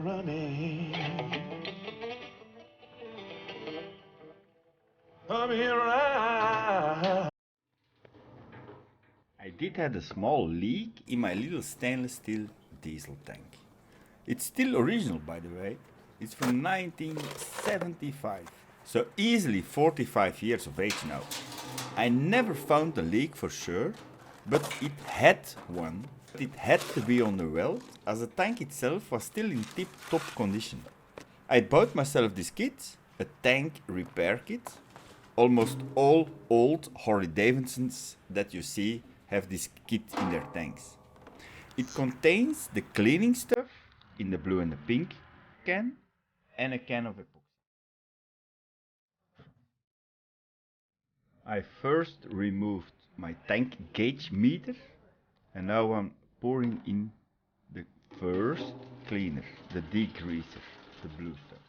running. Come here, I did have a small leak in my little stainless steel diesel tank. It's still original, by the way. It's from 1975, so easily 45 years of age now. I never found the leak for sure, but it had one. It had to be on the well, as the tank itself was still in tip-top condition. I bought myself this kit, a tank repair kit. Almost all old Harley Davidsons that you see have this kit in their tanks. It contains the cleaning stuff in the blue and the pink can and a can of epoxy. I first removed my tank gauge meter and now I'm pouring in the first cleaner, the degreaser, the blue stuff.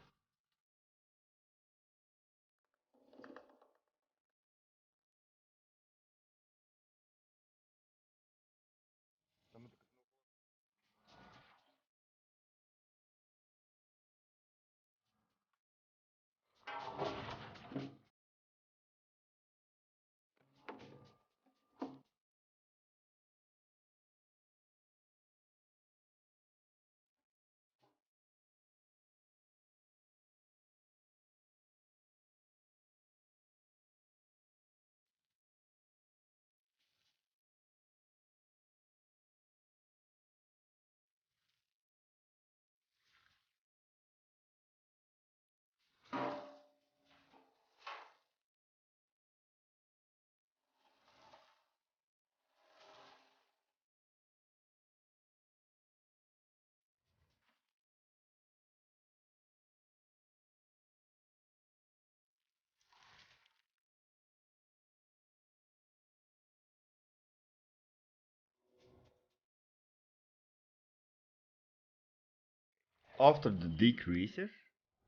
After the degreaser,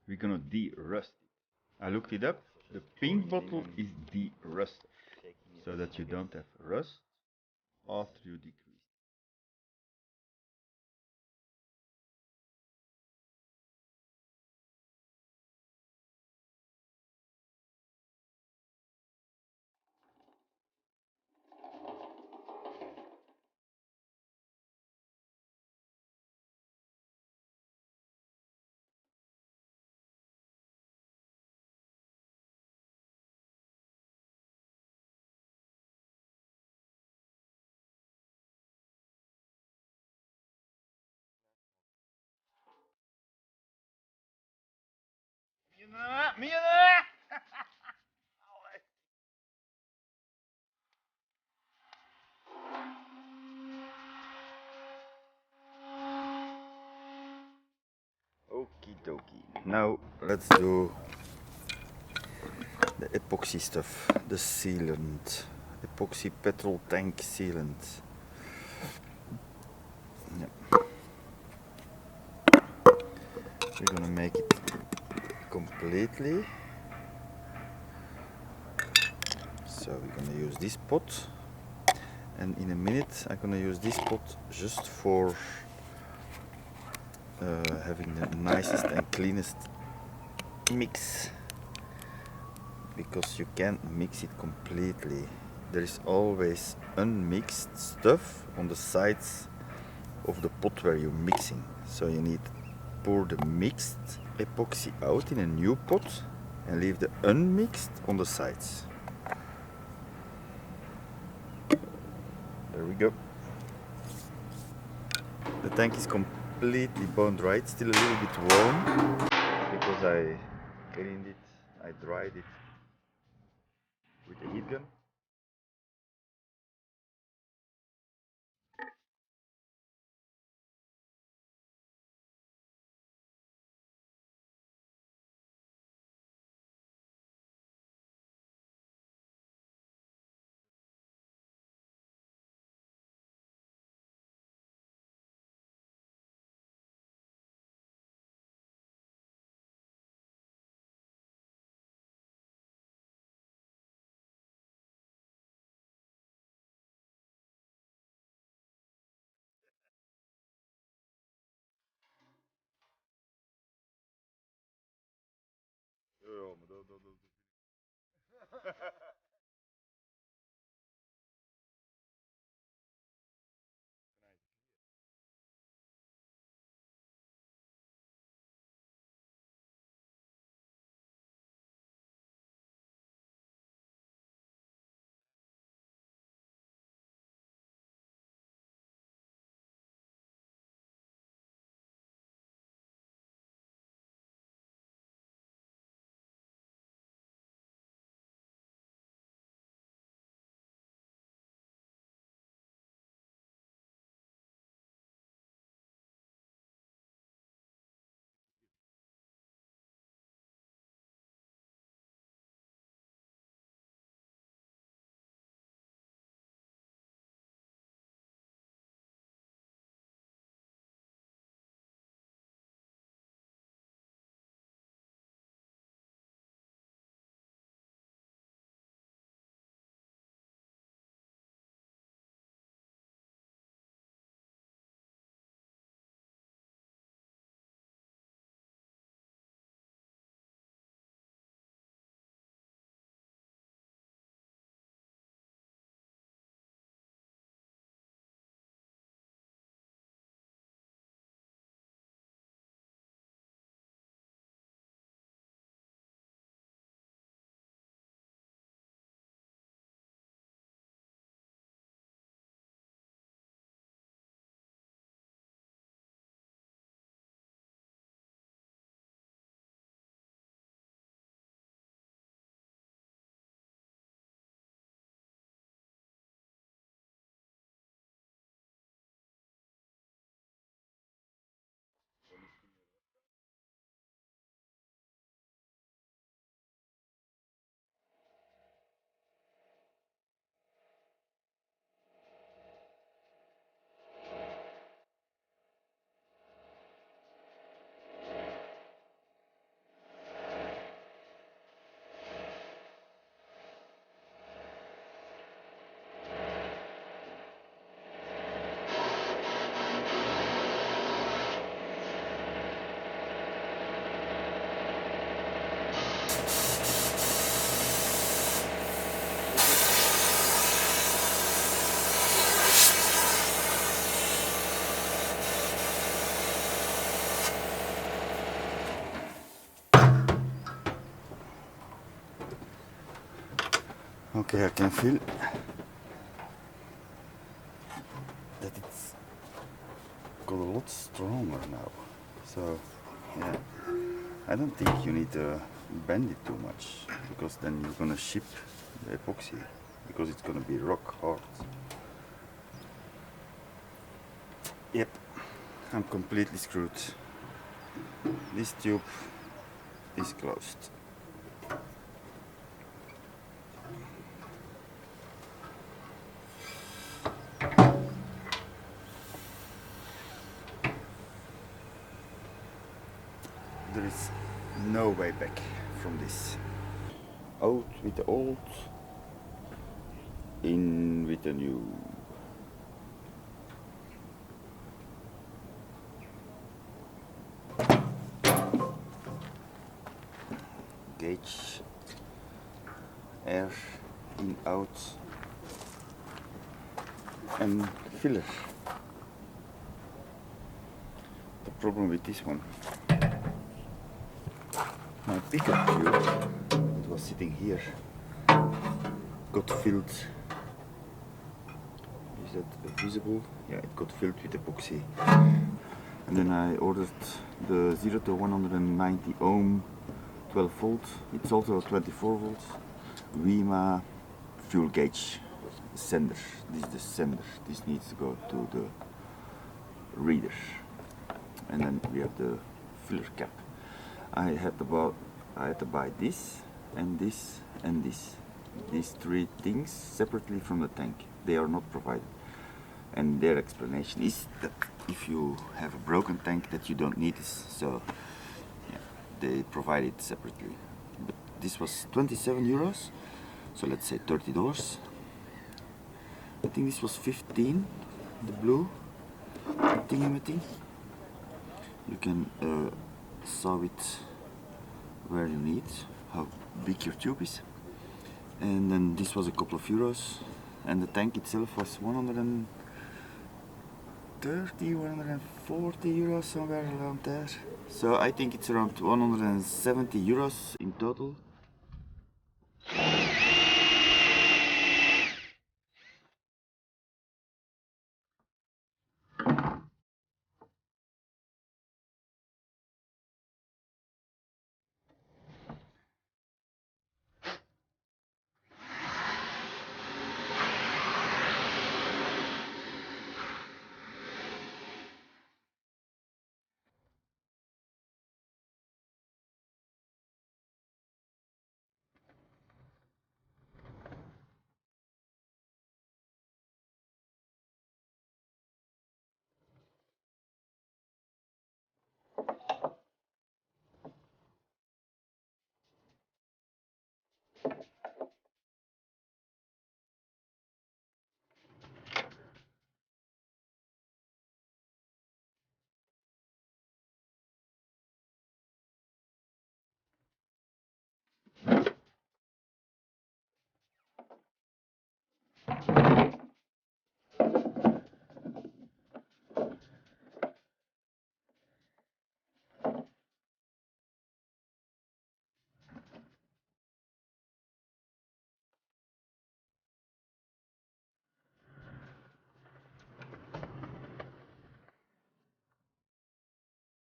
we're gonna de-rust it. I looked it up. The pink bottle is de-rusted, so that you don't have rust after you degrease. Okie dokie. Now let's do the epoxy stuff, the sealant, epoxy petrol tank sealant. Yep. We're gonna make it completely. So we're gonna use this pot, and in a minute I'm gonna use this pot just for having the nicest and cleanest mix, because you can't mix it completely. There is always unmixed stuff on the sides of the pot where you're mixing, so you need to pour the mixed epoxy out in a new pot and leave the unmixed on the sides. There we go. The tank is completely bone dry. It's still a little bit warm because I cleaned it, I dried it with a heat gun. Ja, maar dat Okay, I can feel that it's got a lot stronger now. So, yeah, I don't think you need to bend it too much, because then you're gonna ship the epoxy, because it's gonna be rock hard. Yep, I'm completely screwed. This tube is closed. There is no way back from this. Out with the old, in with the new. Gauge, air, in, out, and filler. The problem with this one, my pickup tube, it was sitting here, got filled. Is that visible? Yeah, it got filled with epoxy. And then I ordered the 0 to 190 ohm 12 volt. It's also 24 volts. WIMA fuel gauge sender. This is the sender. This needs to go to the reader. And then we have the filler cap. I had to buy this and this and this. These three things separately from the tank. They are not provided. And their explanation is that if you have a broken tank, that you don't need this. So yeah, they provide it separately. But this was 27 euros. So let's say $30. I think this was 15, the blue thingy. You can saw it where you need. how big your tube is. And then this was a couple of euros, and the tank itself was 130, 140 euros, somewhere around there. So I think it's around 170 euros in total.